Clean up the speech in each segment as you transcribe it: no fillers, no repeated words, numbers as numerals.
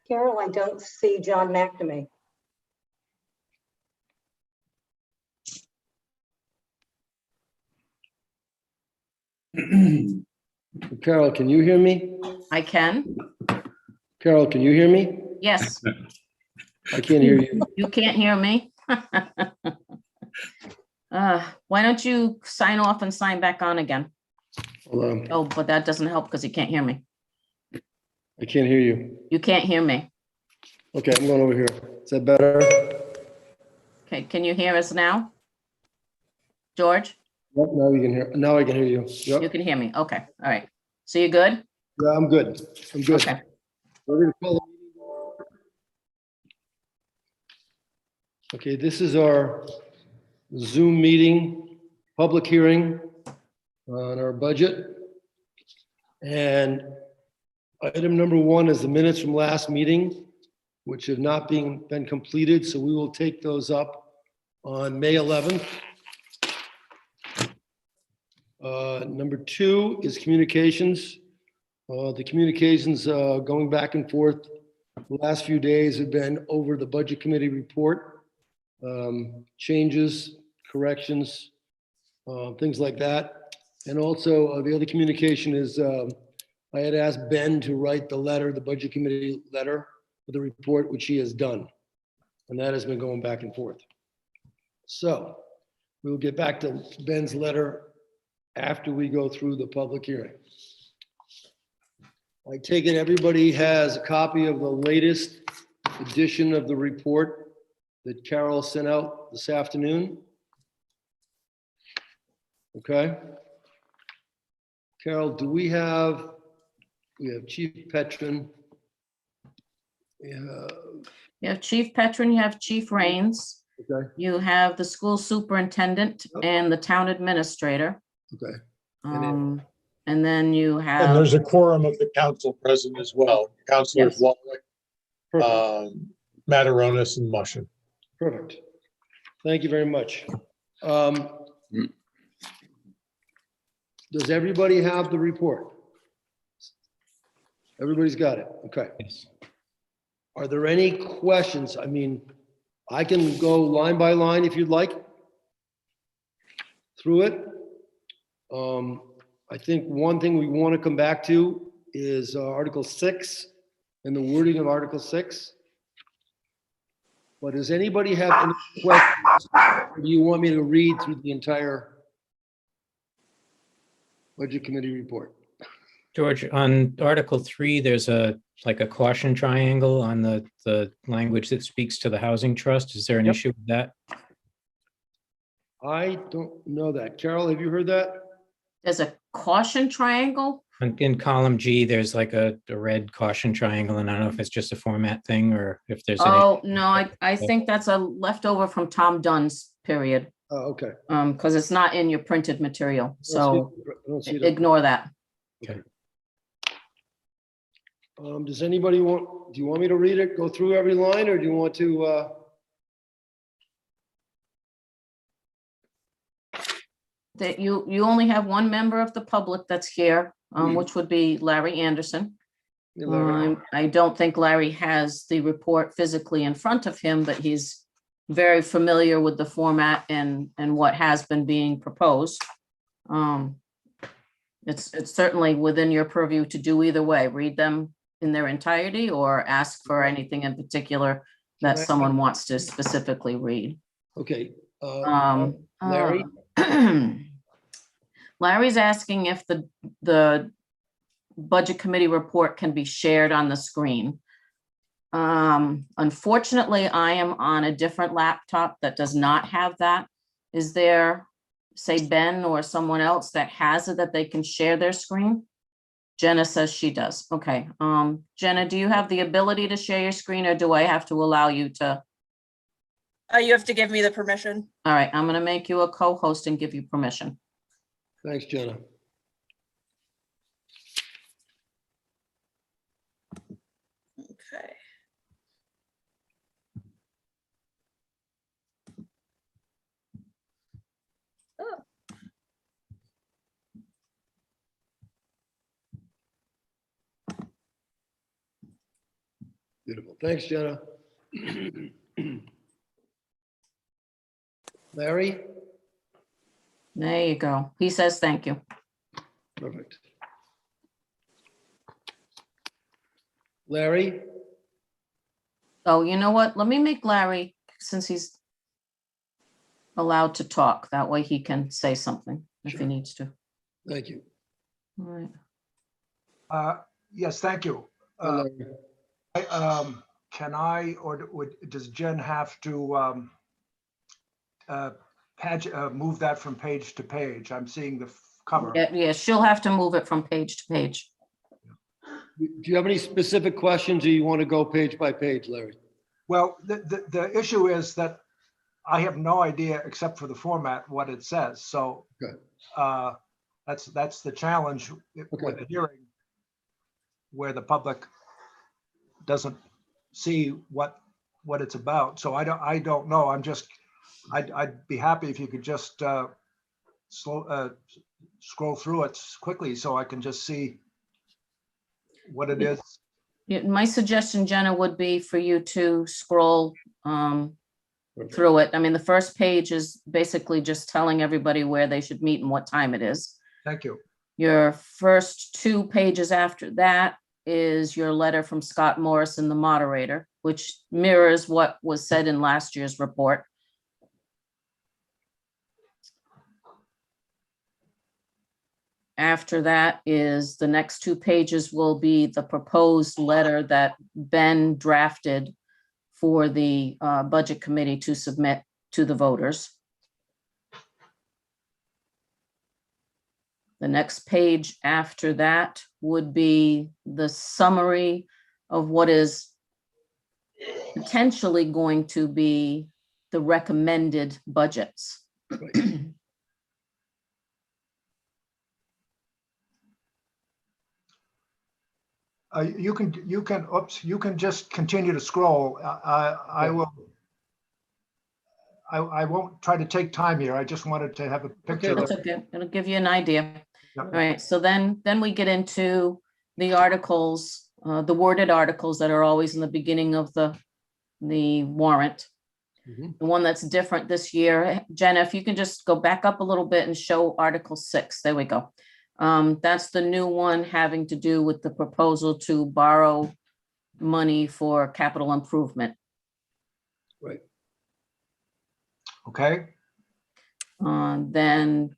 Carol, I don't see John McNamee. Carol, can you hear me? I can. Carol, can you hear me? Yes. I can't hear you. You can't hear me? Why don't you sign off and sign back on again? Hold on. Oh, but that doesn't help because you can't hear me. I can't hear you. You can't hear me. Okay, I'm going over here. Is that better? Okay, can you hear us now? George, Yep, now you can hear. Now I can hear you. you Yep. can hear me. Okay, all right. So you good? Yeah, I'm good. I'm good. Okay. We're gonna call the meeting. Okay, this is our Zoom meeting, public hearing on our budget. And item number one is the minutes from last meeting, which have not been completed, so we will take those up on May 11th. Number two is communications. The communications going back and forth the last few days have been over the budget committee report, changes, corrections, things like that. And also the other communication is I had asked Ben to write the letter, the budget committee letter for the report, which he has done. And that has been going back and forth. So we will get back to Ben's letter after we go through the public hearing. I take it everybody has a copy of the latest edition of the report that Carol sent out this afternoon. Okay. Carol, do we have Chief Petron. You have Chief Petron, you have Chief Rains, Okay, you have the school superintendent and the town administrator. okay. And then you And have, there's a quorum of the council present as well. Councilors Yes. Wallach, Perfect, Mataronis, and Mushin. perfect. Thank you very much. Does everybody have the report? Everybody's got it, okay. Yes. Are there any questions? I mean, I can go line by line if you'd like through it. I think one thing we want to come back to is Article 6 and the wording of Article 6. But does anybody have any questions? Or do you want me to read through the entire Budget Committee report? George, on Article 3, there's like a caution triangle on the language that speaks to the housing trust. Is there an Yep. issue with that? I don't know that. Carol, have you heard that? there's a caution triangle. In column G, there's like a red caution triangle, and I don't know if it's just a format thing or if there's an Oh, no, I think that's a leftover from Tom Dunn's period, Oh, okay. because it's not in your printed material, so I don't see it. ignore that. Does anybody want, do you want me to read it, go through every line, or do you want to, That you only have one member of the public that's here, which would be Larry Anderson. I don't think Larry has the report physically in front of him, but he's very familiar with the format and what has been being proposed. It's certainly within your purview to do either way, read them in their entirety or ask for anything in particular that someone wants to specifically read. okay. Larry? Larry? Larry's asking if the budget committee report can be shared on the screen. Unfortunately, I am on a different laptop that does not have that. Is there, say, Ben or someone else that has it that they can share their screen? Jenna says she does. Okay. Jenna, do you have the ability to share your screen, or do I have to allow you to? You have to give me the permission. All right, I'm going to make you a co-host and give you permission. Thanks, Jenna. Okay. Oh. Beautiful. Thanks, Jenna. Larry? There you go. He says thank you. Perfect. Larry? Oh, you know what? Let me make Larry, since he's allowed to talk, that way he can say something if he Sure. needs to. Thank you. All right. Yes, thank you. Hi, Larry. Can I, or does Jen have to move that from page to page? I'm seeing the cover. Yeah, she'll have to move it from page to page. Do you have any specific questions or you want to go page by page, Larry? Well, the issue is that I have no idea, except for the format, what it says. So Okay. that's the challenge with a hearing where the public doesn't see what it's about. So I don't know. I'd be happy if you could just scroll through it quickly so I can just see what it is. Yeah, my suggestion, Jenna, would be for you to scroll through it. I mean, the first page is basically just telling everybody where they should meet and what time it is. Thank you. Your first 2 pages after that is your letter from Scott Morrison, the moderator, which mirrors what was said in last year's report. After that is the next 2 pages will be the proposed letter that Ben drafted for the budget committee to submit to the voters. The next page after that would be the summary of what is potentially going to be the recommended budgets. You can just continue to scroll. I will. I won't try to take time here. I just wanted to have a picture. That's okay. It'll give you an idea. Yeah. All right, so then we get into the articles, the worded articles that are always in the beginning of the warrant. Mhm. The one that's different this year, Jenna, if you can just go back up a little bit and show Article 6. There we go. That's the new one having to do with the proposal to borrow money for capital improvement. Right. Okay. Then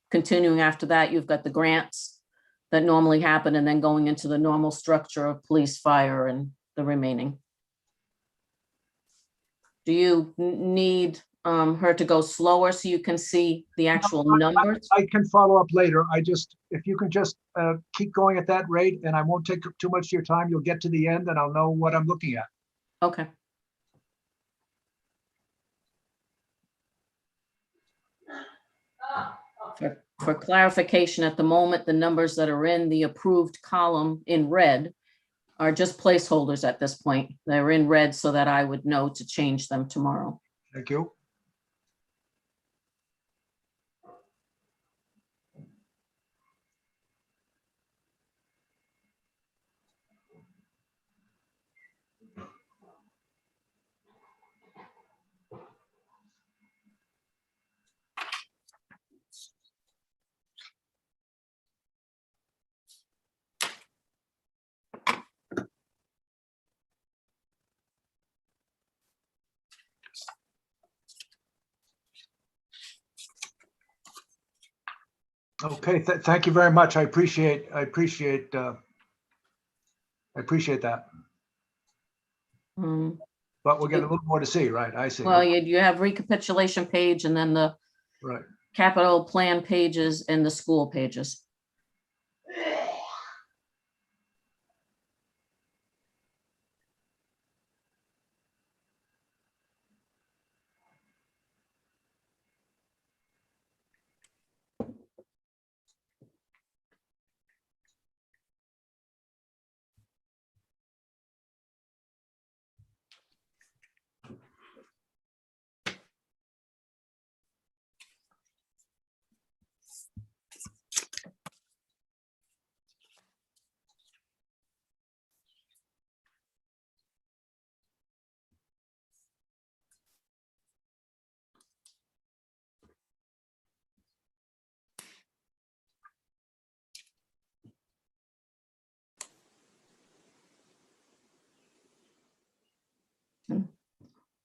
continuing after that, you've got the grants that normally happen, and then going into the normal structure of police, fire, and the remaining. Do you need her to go slower so you can see the actual numbers? I can follow up later. If you can just keep going at that rate, and I won't take too much of your time, you'll get to the end and I'll know what I'm looking at. Okay. For clarification, at the moment, the numbers that are in the approved column in red are just placeholders at this point. They're in red so that I would know to change them tomorrow. Thank you. Okay, thank you very much. I appreciate that. But we'll get a little more to see, right? I see. Well, you have recapitulation page and then the Right. capital plan pages and the school pages.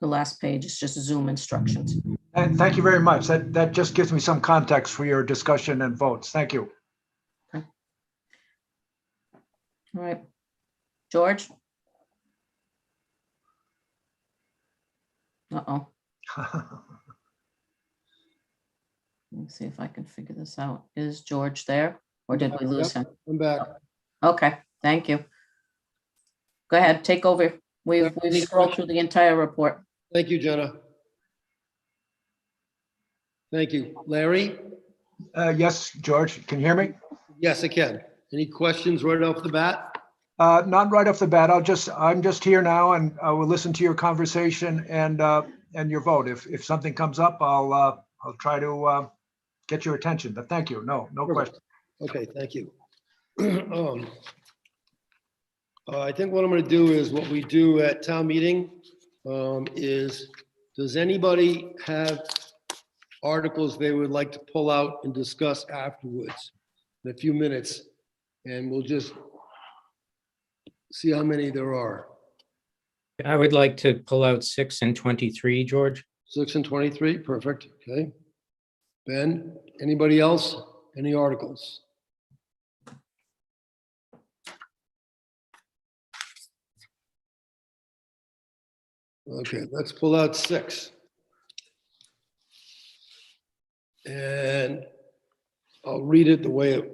The last page is just Zoom instructions. And thank you very much. That just gives me some context for your discussion and votes. Thank you. All right. George? Uh-oh. Let me see if I can figure this out. Is George there or did we lose him? I'm back. Okay, thank you. Go ahead, take over. We've Any scrolled through the entire report. Thank you, Jenna. Thank you. Larry? Yes, George, can you hear me? Yes, I can. Any questions right off the bat? Not right off the bat. I'm just here now and I will listen to your conversation and your vote. If something comes up, I'll try to get your attention, but thank you. No question. Okay, thank you. I think what I'm going to do is what we do at town meeting is, does anybody have articles they would like to pull out and discuss afterwards in a few minutes? And we'll just see how many there are. I would like to pull out 6 and 23, George. 6 and 23, perfect, okay. Ben, anybody else? Any articles? Okay, let's pull out 6. And I'll read it the way it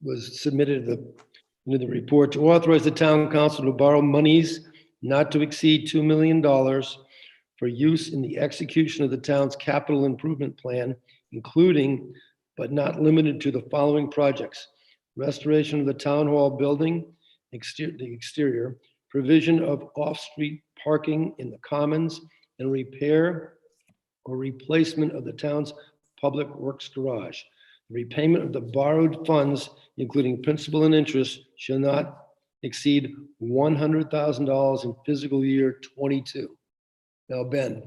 was submitted into the report. To authorize the town council to borrow monies not to exceed $2 million for use in the execution of the town's capital improvement plan, including but not limited to the following projects: restoration of the town hall building, the exterior, provision of off-street parking in the commons, and repair or replacement of the town's public works garage. The repayment of the borrowed funds, including principal and interest, shall not exceed $100,000 in fiscal year '22. Now, Ben.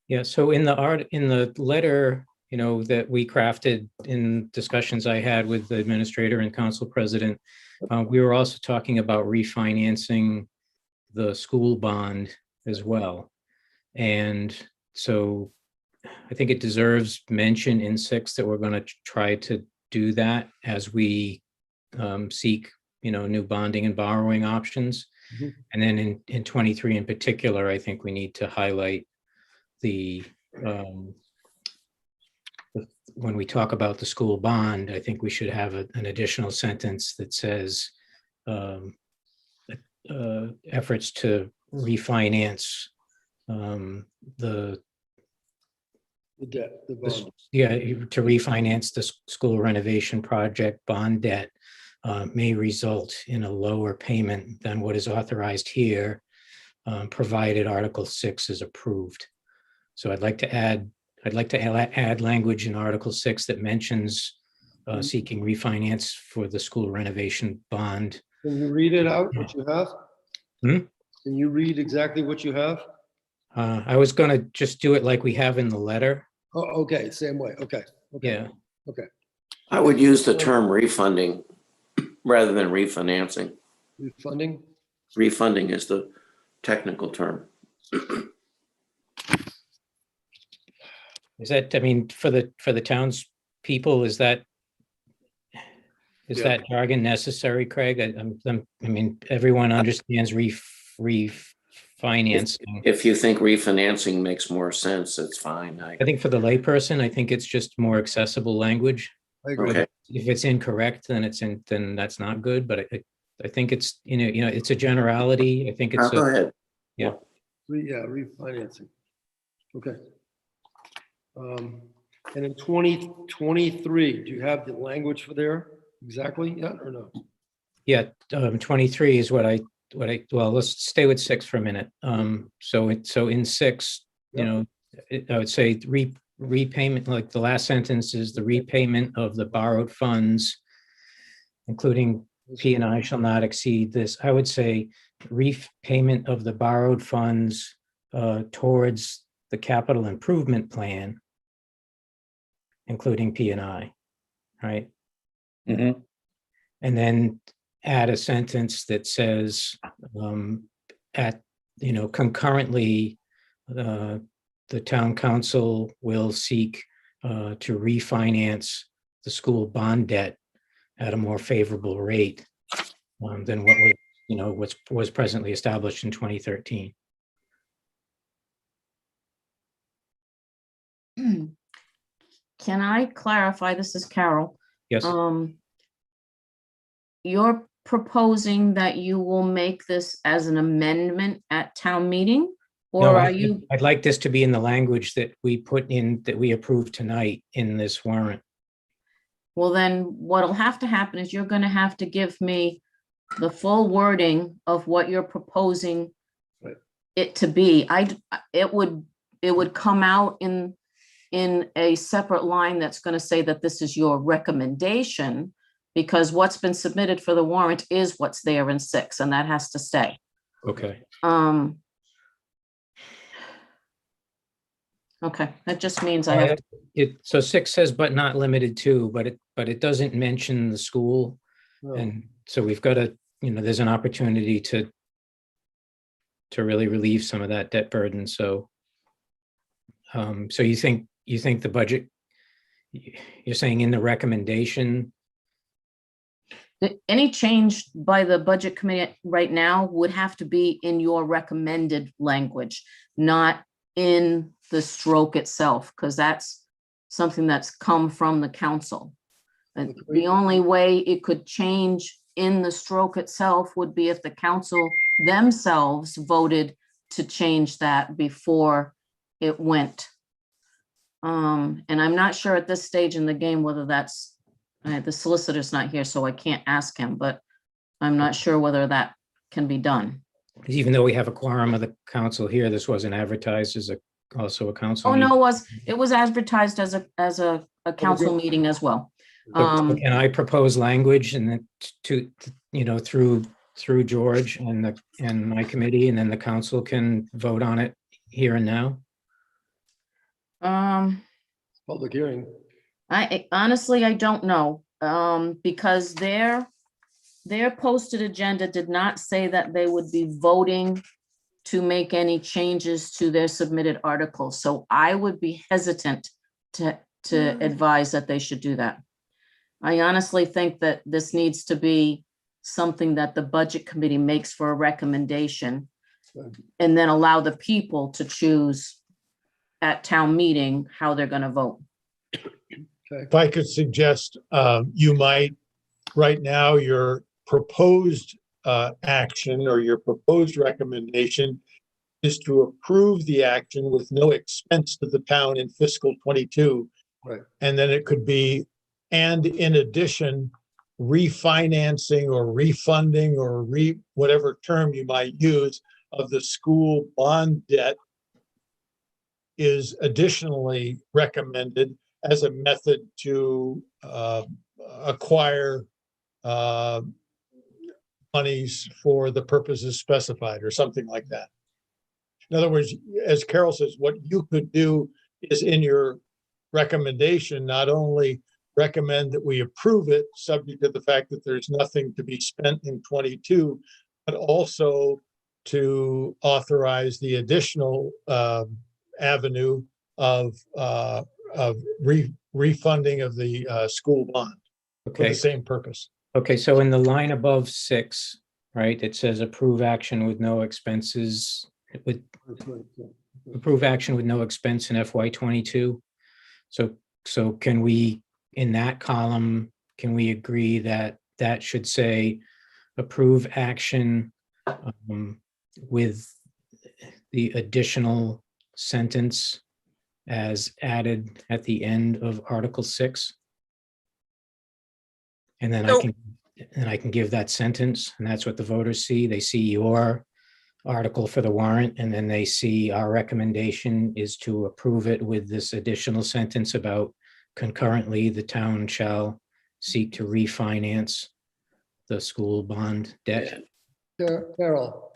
Yeah, so in the letter, that we crafted in discussions I had with the administrator and council president, we were also talking about refinancing the school bond as well. And so I think it deserves mention in 6 that we're going to try to do that as we seek, new bonding and borrowing options. Mm-hmm. And then in 23 in particular, I think we need to highlight when we talk about the school bond, I think we should have an additional sentence that says efforts to refinance The debt, the bond. to refinance the school renovation project bond debt may result in a lower payment than what is authorized here, provided Article 6 is approved. So I'd like to add language in Article 6 that mentions seeking refinance for the school renovation bond. Can you read it out, what you have? Hmm? Can you read exactly what you have? I was going to just do it like we have in the letter. Oh, okay, same way, okay. Yeah. Okay, I would use the term refunding rather than refinancing. refunding, Refunding is the technical term. Is that, for the town's people, is that jargon necessary, Craig? Everyone understands refinancing. If you think refinancing makes more sense, it's fine. I think for the layperson, I think it's just more accessible language. I agree. Okay. If it's incorrect, then that's not good, but I think it's, it's a generality. I think it's, Go ahead. Yeah, refinancing, okay. And in 2023, do you have the language for there exactly yet or no? yeah, 23 is well, let's stay with 6 for a minute. So in 6, I would say repayment, like the last sentence is the repayment of the borrowed funds, including P&I shall not exceed this. I would say repayment of the borrowed funds towards the capital improvement plan, including P&I, right? Mhm. And then add a sentence that says concurrently, the town council will seek to refinance the school bond debt at a more favorable rate than what was presently established in 2013. Can I clarify? This is Carol. Yes, You're proposing that you will make this as an amendment at town meeting? Or no, are you, I'd like this to be in the language that we put in, that we approved tonight in this warrant. well, then what'll have to happen is you're gonna have to give me the full wording of what you're proposing Right. it to be. It would come out in a separate line that's gonna say that this is your recommendation, because what's been submitted for the warrant is what's there in 6, and that has to stay. Okay. Okay, that just means I have, So 6 says, but not limited to, but it doesn't mention the school. No. And so we've got to, there's an opportunity to really relieve some of that debt burden. So, so you think the budget, you're saying in the recommendation, any change by the budget committee right now would have to be in your recommended language, not in the stroke itself, because that's something that's come from the council. And the only way it could change in the stroke itself would be if the council themselves voted to change that before it went. And I'm not sure at this stage in the game whether that's, the solicitor's not here, so I can't ask him, but I'm not sure whether that can be done. even though we have a quorum of the council here, this wasn't advertised as also a council. Oh, no, meeting. it was advertised as a council meeting as well. So can I propose language and then through George and my committee, and then the council can vote on it here and now? Public hearing. I honestly, I don't know, because their posted agenda did not say that they would be voting to make any changes to their submitted articles. So I would be hesitant to advise that they should do that. I honestly think that this needs to be something that the budget committee makes for a recommendation, and then allow the people to choose at town meeting how they're going to vote. If I could suggest, you might, right now, your proposed action or your proposed recommendation is to approve the action with no expense to the town in fiscal 22. Right. And then it could be, and in addition, refinancing or refunding or whatever term you might use of the school bond debt is additionally recommended as a method to acquire monies for the purposes specified or something like that. In other words, as Carol says, what you could do is in your recommendation, not only recommend that we approve it, subject to the fact that there's nothing to be spent in 22, but also to authorize the additional avenue of refunding of the school bond for Okay. the same purpose. Okay, so in the line above 6, right, it says approve action with no expenses, approve action with no expense in FY 22. So can we, in that column, can we agree that that should say approve action with the additional sentence as added at the end of Article 6? And then I can give that sentence, and that's what the voters see. They see your article for the warrant, and then they see our recommendation is to approve it with this additional sentence about concurrently, the town shall seek to refinance the school bond debt. Carol,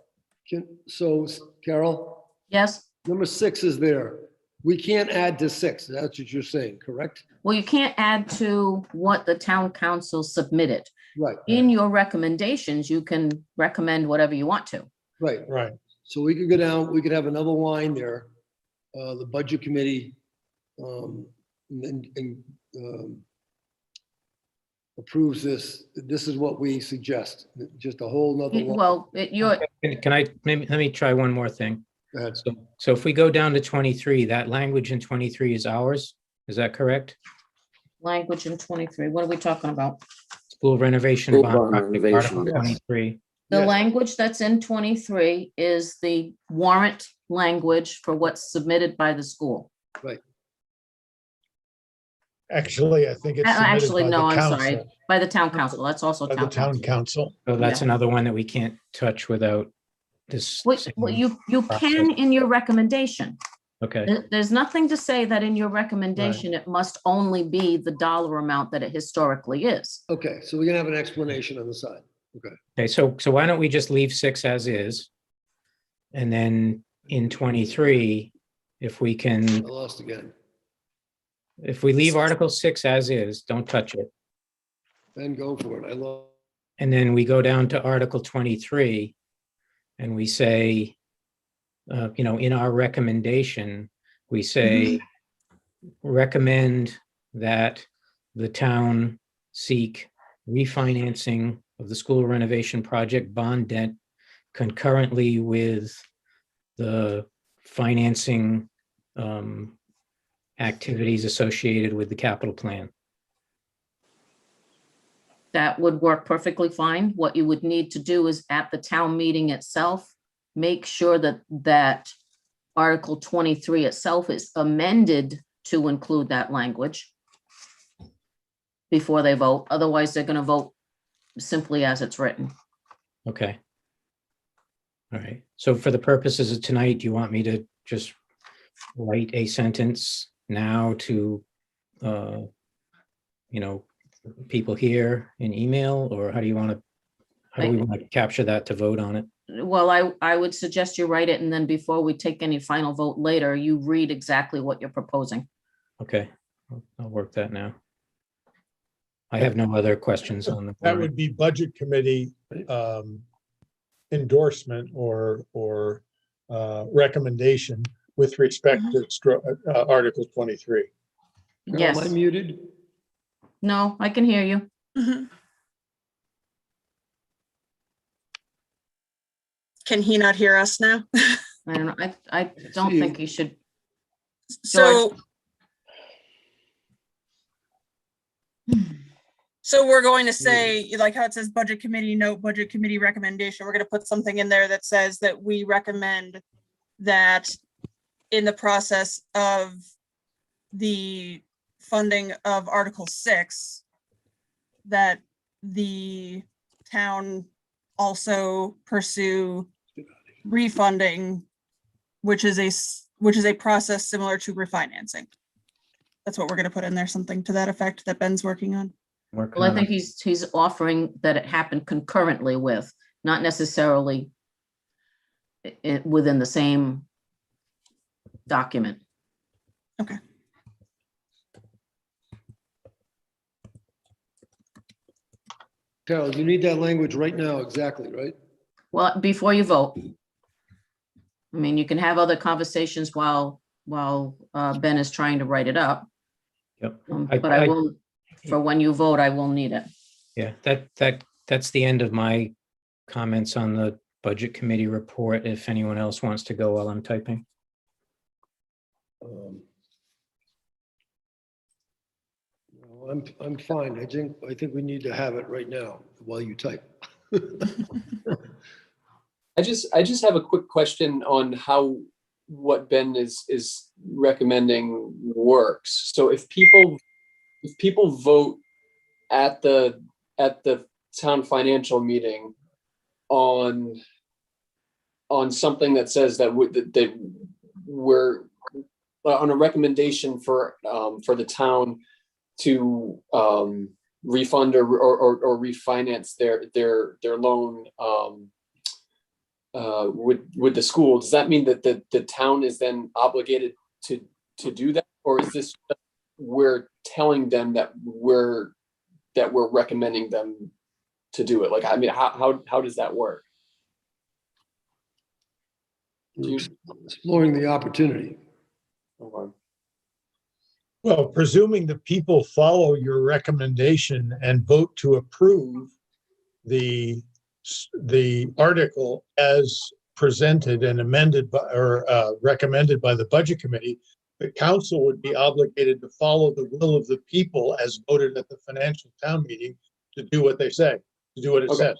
Carol, Yes? number 6 is there. We can't add to 6. That's what you're saying, correct? Well, you can't add to what the town council submitted. Right. In your recommendations, you can recommend whatever you want to. Right. Right. So we could go down, we could have another line there, the budget committee, approves this. This is what we suggest, just a whole nother line. Well, you're, Can I, maybe, let me try one more thing. Go ahead. So if we go down to 23, that language in 23 is ours, is that correct? language in 23, what are we talking about? School renovation School bond, bond project, renovation, Article yes. 23. The Yes. language that's in 23 is the warrant language for what's submitted by the school. Actually, I think it's submitted Actually, by no, the I'm sorry, council, by the town council. That's also by the town town council. council. So that's Yeah. another one that we can't touch without this. Well, same you process. can in your recommendation. Okay, There's nothing to say that in your recommendation, it must only be the dollar amount that it historically is. Okay, so we're gonna have an explanation on the side. okay, so why don't we just leave 6 as is? And then in 23, if we I can, lost again. if we leave Article 6 as is, don't touch it. Then go for it. I lost. And then we go down to Article 23 and we say, in our recommendation, we say, recommend that the town seek refinancing of the school renovation project bond debt concurrently with the financing activities associated with the capital plan. That would work perfectly fine. What you would need to do is at the town meeting itself, make sure that Article 23 itself is amended to include that language before they vote. Otherwise, they're going to vote simply as it's written. Okay. All right. So for the purposes of tonight, do you want me to just write a sentence now to, people here in email, or how do you want to, how do we want to capture that to vote on it? Well, I would suggest you write it, and then before we take any final vote later, you read exactly what you're proposing. Okay, I'll work that now. I have no other questions on the. That would be budget committee endorsement or recommendation with respect to Article 23. Carol, Yes. Am I muted? No, I can hear you. Mhm. Can he not hear us now? I don't know. I don't see you. think you should. So, so we're going to say, like how it says budget committee note, budget committee recommendation, we're going to put something in there that says that we recommend that in the process of the funding of Article 6, that the town also pursue refunding, which is a process similar to refinancing. That's what we're going to put in there, something to that effect that Ben's working on. Working Well, I on think it. he's offering that it happened concurrently with, not necessarily within the same document. Okay. Carol, you need that language right now, exactly, right? Well, before you vote. I mean, you can have other conversations while Ben is trying to write it up. Yep. But I will, for when you vote, I will need it. Yeah, that's the end of my comments on the budget committee report. If anyone else wants to go while I'm typing. No, I'm fine. I think we need to have it right now while you type. I just have a quick question on how what Ben is recommending works. So if people vote at the town financial meeting on something that says that we're on a recommendation for the town to refund or refinance their loan with the school, does that mean that the town is then obligated to do that, or is this we're telling them that we're recommending them to do it? Like, I mean, how does that work? We're exploring the opportunity. Okay. Well, presuming the people follow your recommendation and vote to approve the article as presented and amended by, or recommended by the Budget Committee, the council would be obligated to follow the will of the people as voted at the financial town meeting to do what they say, to do what it Okay. says.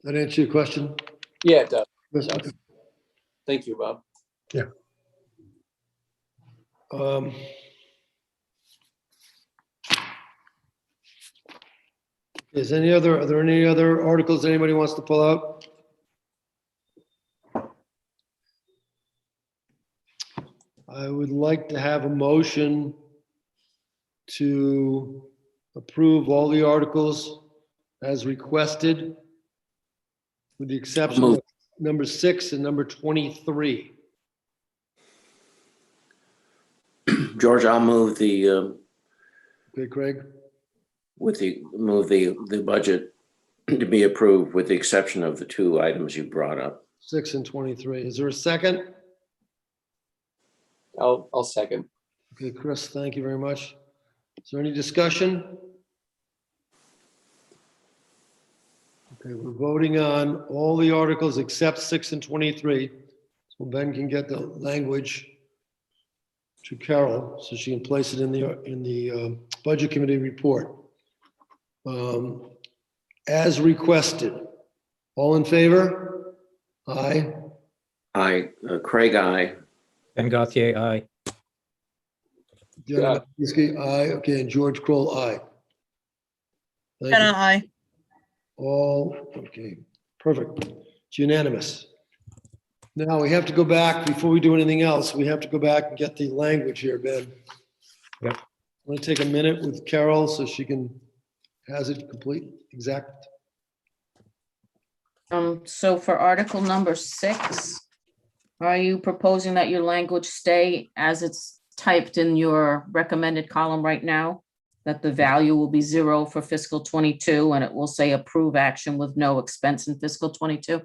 That answer your question? Yeah, it does. Yes, Yes. Thank you, Bob. Um, are there any other articles that anybody wants to pull out? I would like to have a motion to approve all the articles as requested, with the exception of number 6 and number 23. George, I'll move the, Okay, Craig? move the budget to be approved with the exception of the 2 items you brought up. 6 and 23. Is there a second? I'll second. Okay, Chris, thank you very much. Is there any discussion? Okay, we're voting on all the articles except 6 and 23. So Ben can get the language to Carol so she can place it in the Budget Committee report. As requested. All in favor? Aye. Aye, Craig, aye. Ben Gauthier, aye. John Matkowski, aye. Okay, and George Kroll, aye. Thank Jenna, you. I. All, okay, perfect. It's unanimous. Now we have to go back, before we do anything else, we have to go back and get the language here, Ben. Yep. I'm going to take a minute with Carol so she has it complete, exact. So for article number 6, are you proposing that your language stay as it's typed in your recommended column right now? That the value will be 0 for fiscal 22 and it will say approve action with no expense in fiscal 22?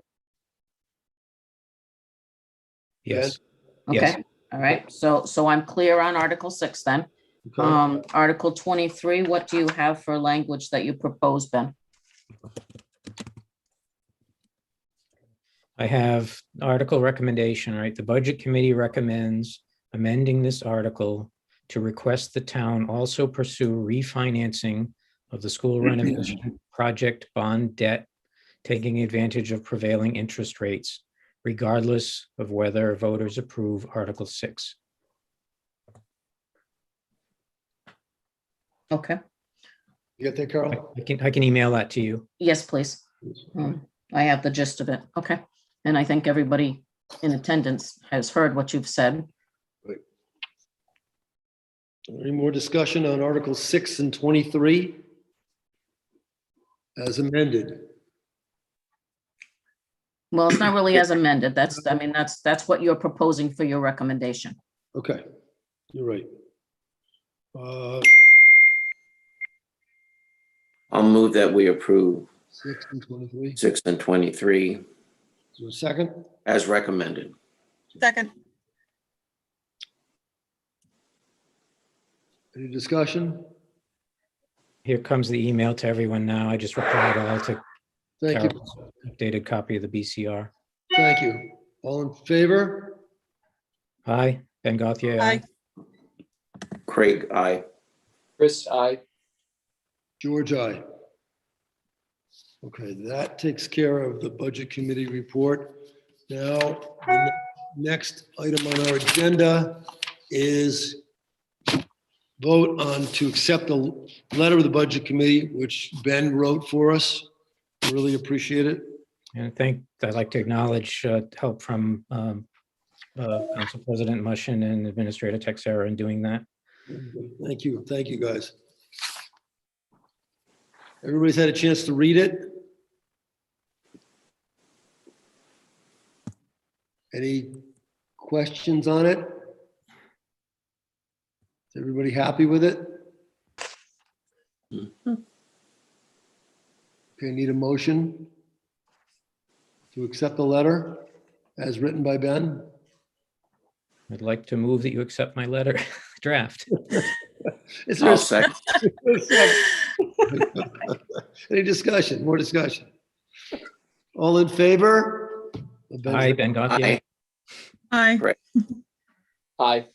Yes. Okay, Yes. all right, so I'm clear on article 6 then. Okay. Article 23, what do you have for language that you propose, Ben? I have article recommendation, right? The Budget Committee recommends amending this article to request the town also pursue refinancing of the school renovation project bond debt, taking advantage of prevailing interest rates, regardless of whether voters approve Article 6. Okay, You got that, Carol? I can email that to you. yes, please. I have the gist of it. Okay. And I think everybody in attendance has heard what you've said. Any more discussion on Article 6 and 23? As amended. Well, it's not really as amended. That's what you're proposing for your recommendation. Okay, you're right. I'll move that we approve 6 and 23. 6 and 23 Is there a second? as recommended. Second. Any discussion? Here comes the email to everyone now. I just replied all to Thank you. Carol's updated copy of the BCR. Thank you. All in favor? Aye, Ben Gauthier, aye. Aye. Craig, aye. Chris, I. George, aye. Okay, that takes care of the Budget Committee report. Now, the next item on our agenda is vote on to accept the letter of the Budget Committee, which Ben wrote for us. Really appreciate it. And I'd like to acknowledge help from Council President Mushin and Administrator Texera in doing that. Thank you. Thank you, guys. Everybody's had a chance to read it? Any questions on it? Is everybody happy with it? Okay, need a motion? to accept the letter as written by Ben? I'd like to move that you accept my letter draft. Is there I'll a second. Any discussion, more discussion? All in favor? of Ben's- Hi, Ben Gantier. Aye. Aye.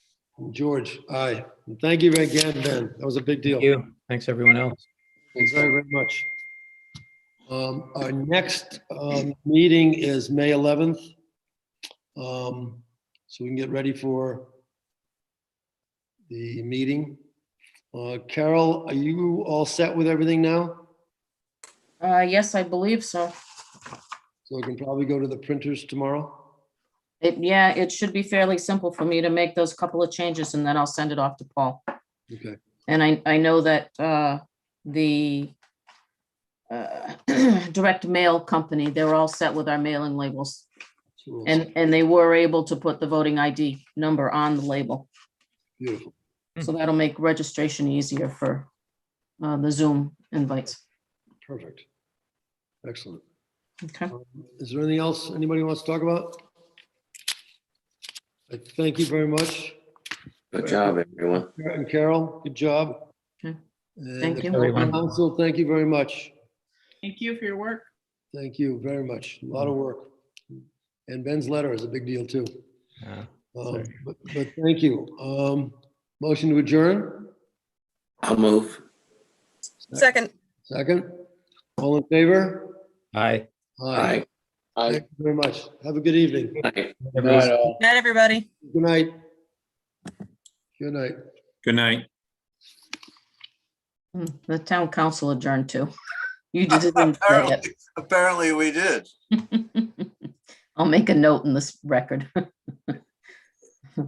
George, aye. And thank you again, Ben. That was a big deal. Thank you. Thanks, everyone else. Thanks very, very much. Our next meeting is May 11th. So we can get ready for the meeting. Carol, are you all set with everything now? Yes, I believe so. So we can probably go to the printers tomorrow? Yeah, it should be fairly simple for me to make those couple of changes and then I'll send it off to Paul. Okay, And I know that the direct mail company, they're all set with our mailing labels. so we'll- And they were able to put the voting ID number on the label. beautiful. So that'll make registration easier for the Zoom invites. Perfect. Excellent. Okay. Is there anything else anybody wants to talk about? I thank you very much. Good job, everyone. And Carol, good job. Okay. And Thank the you. Everyone. Council, thank you very much. Thank you for your work. Thank you very much. A lot of work. And Ben's letter is a big deal too. Sorry. But thank you. Motion to adjourn, I'll move. Second. second. All in favor? Hi. Aye. Aye. Thank you very much. Have a good evening. Aye. Night, everybody. Good night. Good night. Good night. The town council adjourned too. You didn't say it. Apparently we did. I'll make a note in this record.